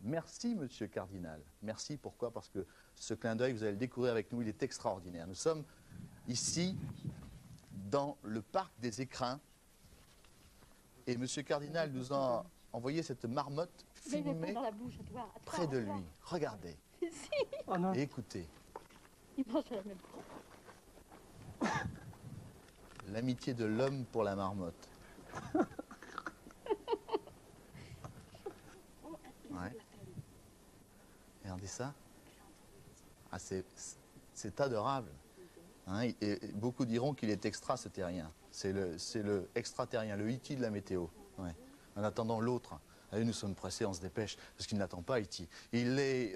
Merci, monsieur Cardinal. Merci, pourquoi? Parce que ce clin d'œil, vous allez le découvrir avec nous, il est extraordinaire. Nous sommes ici, dans le parc des Écrins. Et monsieur Cardinal nous a envoyé cette marmotte filmée près de lui. Regardez. Oh non. Et écoutez. Il mange la même chose. L'amitié de l'homme pour la marmotte. Ouais. Regardez ça. Ah, c'est adorable. Hein, et beaucoup diront qu'il est extraterrien. C'est le extraterrien, le E.T. de la météo. Ouais. En attendant l'autre. Allez, nous sommes pressés, on se dépêche, parce qu'il n'attend pas E.T. Il est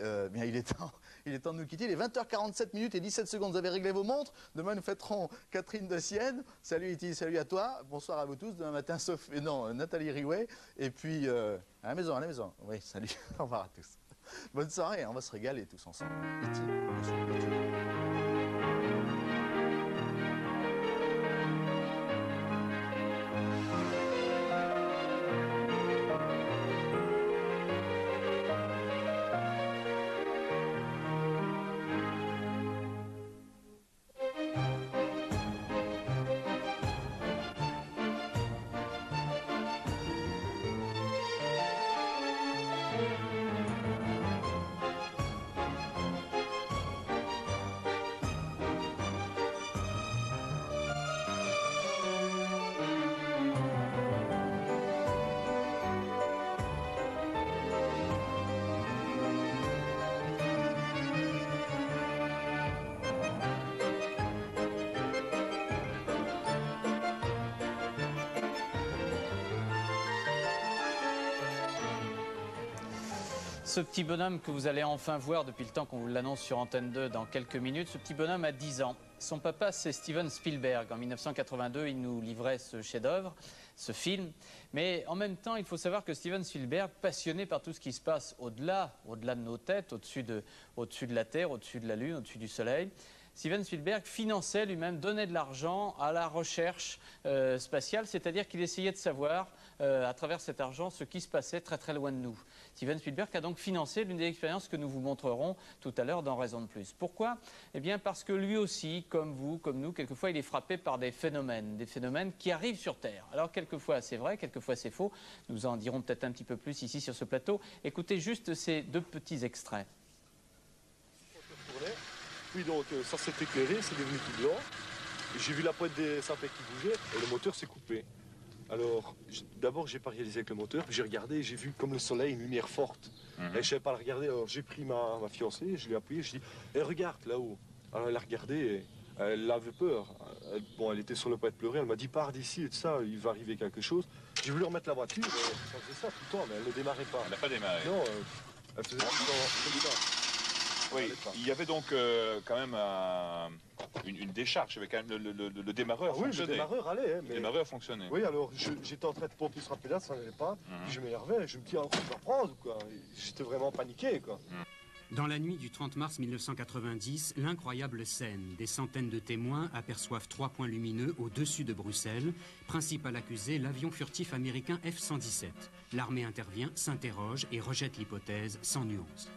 temps de nous quitter. Il est 20h47 minutes et 17 secondes. Vous avez réglé vos montres. Demain, nous fêterons Catherine de Sienne. Salut E.T., salut à toi. Bonsoir à vous tous. Demain matin, sauf Nathalie Riouet. Et puis, à la maison, à la maison. Oui, salut. Au revoir à tous. Bonne soirée, on va se régaler tous ensemble. E.T., Ce petit bonhomme que vous allez enfin voir depuis le temps qu'on vous l'annonce sur Antenne 2 dans quelques minutes, ce petit bonhomme a 10 ans. Son papa, c'est Steven Spielberg. En 1982, il nous livrait ce chef-d'œuvre, ce film. Mais en même temps, il faut savoir que Steven Spielberg, passionné par tout ce qui se passe au-delà de nos têtes, au-dessus de la Terre, au-dessus de la Lune, au-dessus du Soleil, Steven Spielberg finançait lui-même, donnait de l'argent à la recherche spatiale, c'est-à-dire qu'il essayait de savoir, à travers cet argent, ce qui se passait très très loin de nous. Steven Spielberg a donc financé l'une des expériences que nous vous montrerons tout à l'heure dans Raison de plus. Pourquoi? Eh bien parce que lui aussi, comme vous, comme nous, quelquefois il est frappé par des phénomènes qui arrivent sur Terre. Alors quelquefois c'est vrai, quelquefois c'est faux. Nous en dirons peut-être un petit peu plus ici sur ce plateau. Écoutez juste ces deux petits extraits. Oui, donc ça s'est éclairé, c'est devenu tout blanc. J'ai vu la pointe des sapins qui bougeait et le moteur s'est coupé. Alors, d'abord, j'ai pas réalisé avec le moteur, puis j'ai regardé et j'ai vu comme le soleil, une lumière forte. Et je savais pas la regarder, alors j'ai pris ma fiancée, je l'ai appuyée, je dis « regarde là-haut ». Alors elle a regardé et elle avait peur. Elle était sur le point de pleurer, elle m'a dit « pars d'ici et tout ça, il va arriver quelque chose ». J'ai voulu remettre la voiture, ça faisait ça tout le temps, mais elle ne démarrait pas. Elle n'a pas démarré. Non, elle faisait tout le temps comme ça. Oui, il y avait donc quand même une décharge, il y avait quand même le démarreur oui, fonctionnait. Le démarreur allait. Mais... Le démarreur fonctionnait. Oui, alors j'étais en train de pomper sur la pédale, ça n'allait pas. Puis je m'énervais, je me dis, on va prendre quoi. J'étais vraiment paniqué quoi. Dans la nuit du 30 mars 1990, l'incroyable scène. Des centaines de témoins aperçoivent 3 points lumineux au-dessus de Bruxelles. Principal accusé, l'avion furtif américain F-117. L'armée intervient, s'interroge et rejette l'hypothèse sans nuance.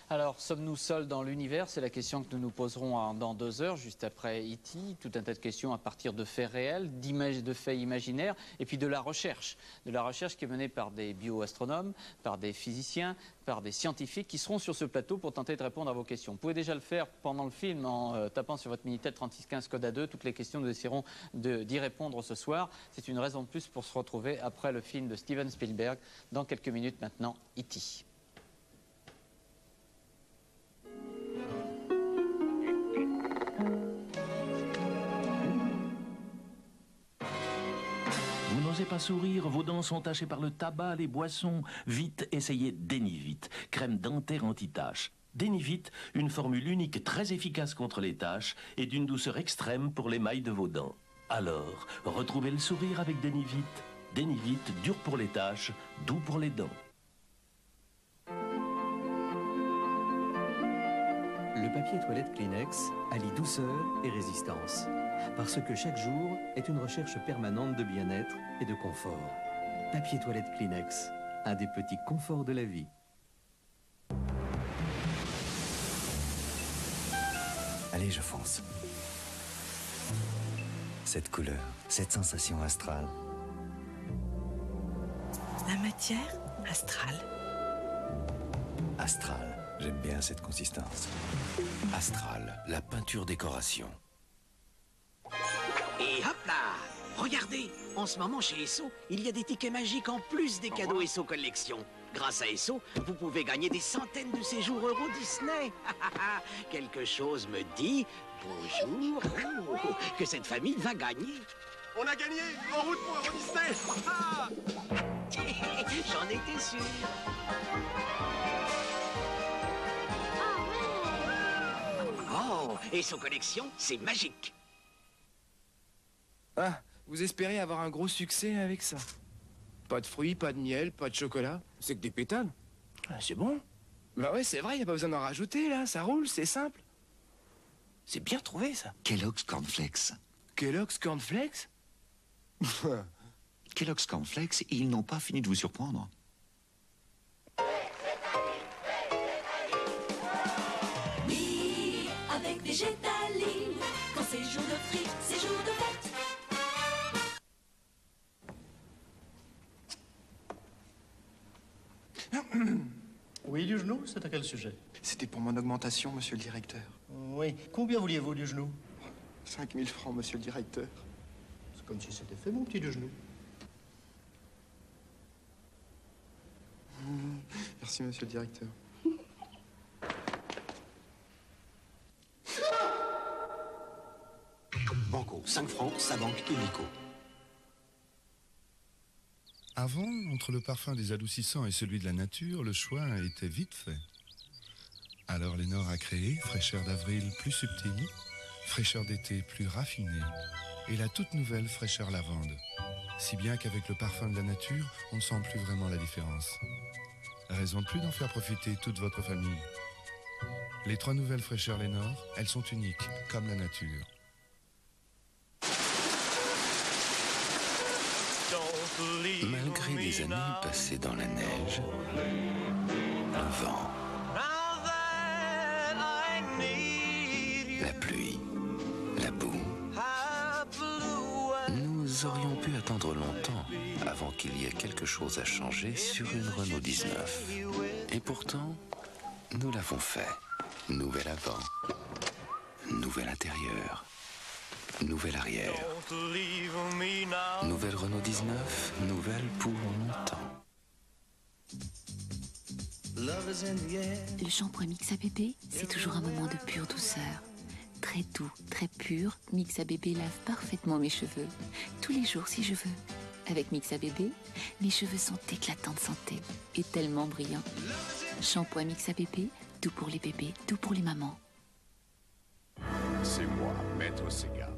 Alors, sommes-nous seuls dans l'univers? C'est la question que nous nous poserons dans 2 heures, juste après E.T. Tout un tas de questions à partir de faits réels, de faits imaginaires, et puis de la recherche. De la recherche qui est menée par des bioastronomes, par des physiciens, par des scientifiques qui seront sur ce plateau pour tenter de répondre à vos questions. Vous pouvez déjà le faire pendant le film en tapant sur votre Minitel 3615 code A2. Toutes les questions, nous essaierons d'y répondre ce soir. C'est une raison de plus pour se retrouver après le film de Steven Spielberg. Dans quelques minutes maintenant, E.T. Vous n'osez pas sourire, vos dents sont tachées par le tabac, les boissons. Vite, essayez Denivite, crème dentaire anti-taches. Denivite, une formule unique très efficace contre les taches et d'une douceur extrême pour l'émail de vos dents. Alors, retrouvez le sourire avec Denivite. Denivite, dur pour les taches, doux pour les dents. Le papier toilette Kleenex allie douceur et résistance. Parce que chaque jour est une recherche permanente de bien-être et de confort. Papier toilette Kleenex, un des petits conforts de la vie. Allez, je fonce. Cette couleur, cette sensation astrale. La matière astrale. Astral, j'aime bien cette consistance. Astral, la peinture décoration. Et hop là! Regardez, en ce moment chez Esso, il y a des tickets magiques en plus des cadeaux Esso Collection. Grâce à Esso, vous pouvez gagner des centaines de séjours Euro Disney. Quelque chose me dit, bonjour, que cette famille va gagner. On a gagné! En route pour Euro Disney! J'en étais sûr. Oh, Esso Collection, c'est magique. Ah, vous espérez avoir un gros succès avec ça? Pas de fruits, pas de miel, pas de chocolat. C'est que des pétales. Ah, c'est bon. Bah ouais, c'est vrai, y a pas besoin d'en rajouter, là. Ça roule, c'est simple. C'est bien trouvé, ça. Kellogg's Cornflakes. Kellogg's Cornflakes? Kellogg's Cornflakes, ils n'ont pas fini de vous surprendre. Oui, avec Végétaline, quand c'est jour de frites, c'est jour de fête. Oui, du genou, c'est à quel sujet? C'était pour mon augmentation, monsieur le directeur. Oui. Combien vouliez-vous du genou? 5000 francs, monsieur le directeur. C'est comme si c'était fait, mon petit du genou. Merci, monsieur le directeur. Banco, 5 francs, sa banque illico. Avant, entre le parfum des adoucissants et celui de la nature, le choix était vite fait. Alors Lénore a créé fraîcheur d'avril plus subtile, fraîcheur d'été plus raffinée et la toute nouvelle fraîcheur lavande. Si bien qu'avec le parfum de la nature, on ne sent plus vraiment la différence. Raison de plus d'en faire profiter toute votre famille. Les 3 nouvelles fraîcheurs Lénore, elles sont uniques, comme la nature. Malgré des années passées dans la neige, le vent, la pluie, la boue, nous aurions pu attendre longtemps avant qu'il y ait quelque chose à changer sur une Renault 19. Et pourtant, nous l'avons fait. Nouvel avant, nouvel intérieur, nouvel arrière. Nouvelle Renault 19, nouvelle pour longtemps. Le shampoing Mixa Bébé, c'est toujours un moment de pure douceur. Très doux, très pur, Mixa Bébé lave parfaitement mes cheveux. Tous les jours si je veux. Avec Mixa Bébé, mes cheveux sont éclatants de santé et tellement brillants. Shampoing Mixa Bébé, tout pour les bébés, tout pour les mamans. C'est moi, Maître Sega.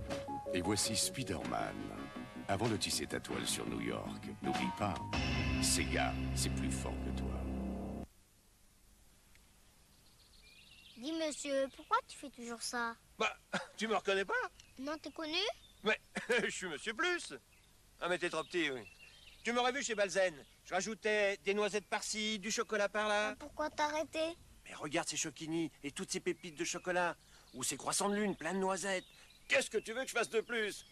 Et voici Spider-Man. Avant de tisser ta toile sur New York, n'oublie pas, Sega, c'est plus fort que toi. Dis monsieur, pourquoi tu fais toujours ça? Bah, tu me reconnais pas? Non, t'es connu? Mais, je suis Monsieur Plus. Ah, mais t'es trop petit, oui. Tu m'aurais vu chez Balzen. Je rajoutais des noisettes par-ci, du chocolat par-là. Pourquoi t'as arrêté? Mais regarde ces choquinis et toutes ces pépites de chocolat. Ou ces croissants de lune, plein de noisettes. Qu'est-ce que tu veux que je fasse de plus?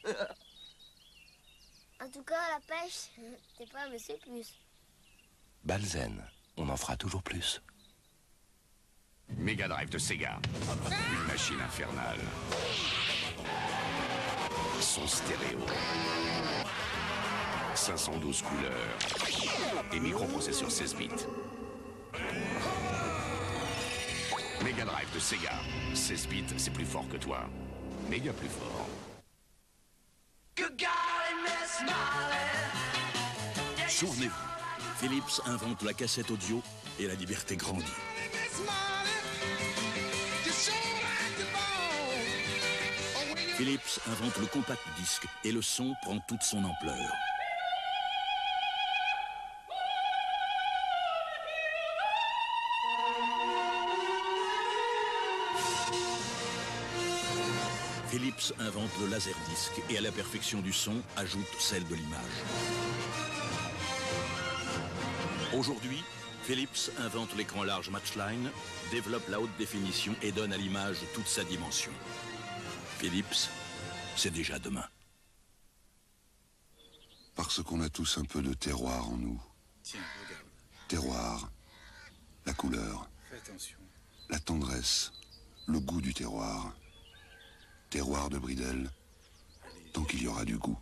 En tout cas, la pêche, t'es pas Monsieur Plus. Balzen, on en fera toujours plus. Mega Drive de Sega. Une machine infernale. Son stéréo. 512 couleurs. Et microprocesseur 16 bits. Mega Drive de Sega. 16 bits, c'est plus fort que toi. Méga plus fort. Souvenez-vous, Philips invente la cassette audio et la liberté grandit. Philips invente le compact disque et le son prend toute son ampleur. Philips invente le laserdisc et à la perfection du son ajoute celle de l'image. Aujourd'hui, Philips invente l'écran large Matchline, développe la haute définition et donne à l'image toute sa dimension. Philips, c'est déjà demain. Parce qu'on a tous un peu de terroir en nous. Tiens, regarde. Terroir, la couleur, Fais attention. la tendresse, le goût du terroir. Terroir de Bridel, tant qu'il y aura du goût.